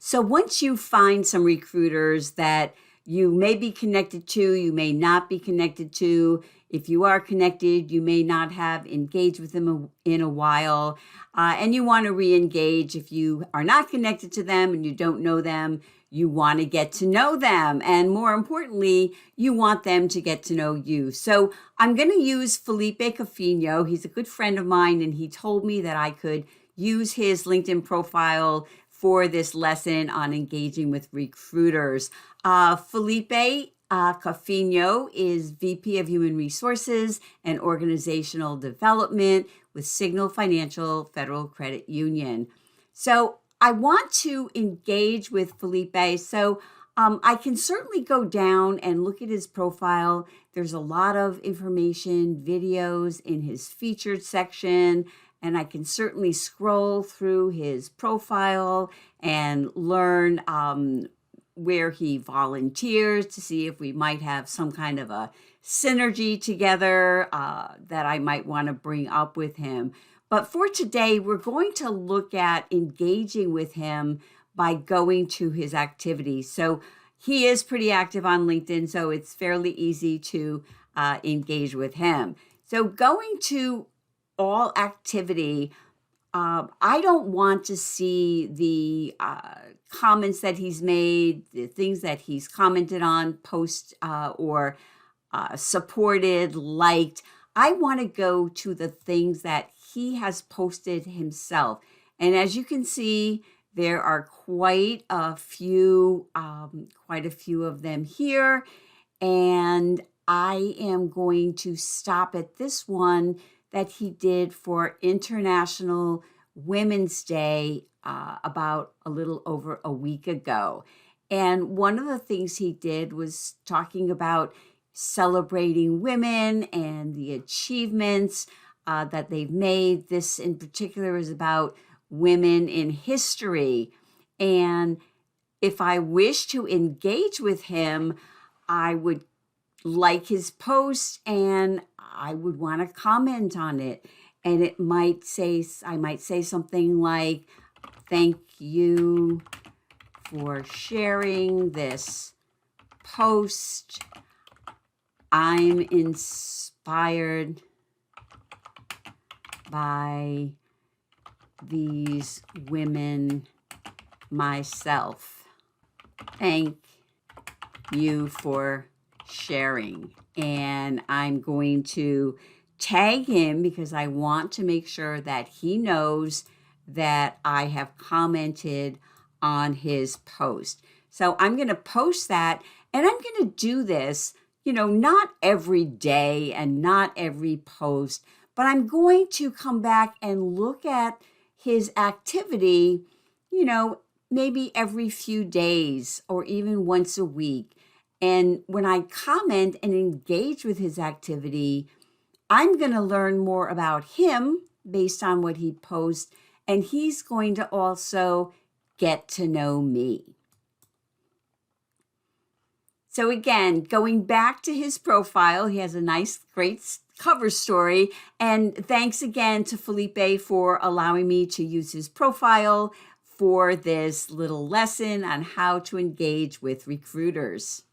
So once you find some recruiters that you may be connected to, you may not be connected to. If you are connected, you may not have engaged with them in a while, and you want to re-engage. If you are not connected to them and you don't know them, you want to get to know them. And more importantly, you want them to get to know you. So I'm going to use Felipe Cofino. He's a good friend of mine, and he told me that I could use his LinkedIn profile for this lesson on engaging with recruiters. Felipe Cofino is VP of Human Resources and Organizational Development with Signal Financial Federal Credit Union. So I want to engage with Felipe. So I can certainly go down and look at his profile. There's a lot of information, videos in his featured section, and I can certainly scroll through his profile and learn where he volunteers to see if we might have some kind of a synergy together that I might want to bring up with him. But for today, we're going to look at engaging with him by going to his activities. So he is pretty active on LinkedIn, so it's fairly easy to engage with him. So going to all activity, I don't want to see the comments that he's made, the things that he's commented on, post or supported, liked. I want to go to the things that he has posted himself. And as you can see, there are quite a few of them here. And I am going to stop at this one that he did for International Women's Day about a little over a week ago. And one of the things he did was talking about celebrating women and the achievements that they've made. This in particular is about women in history. And if I wish to engage with him, I would like his post and I would want to comment on it. And I might say something like, "Thank you for sharing this post. I'm inspired by these women myself. Thank you for sharing." And I'm going to tag him because I want to make sure that he knows that I have commented on his post. So I'm going to post that, and I'm going to do this, not every day and not every post, but I'm going to come back and look at his activity, maybe every few days or even once a week. And when I comment and engage with his activity, I'm going to learn more about him based on what he posts, and he's going to also get to know me. So again, going back to his profile, he has a nice, great cover story. And thanks again to Felipe for allowing me to use his profile for this little lesson on how to engage with recruiters.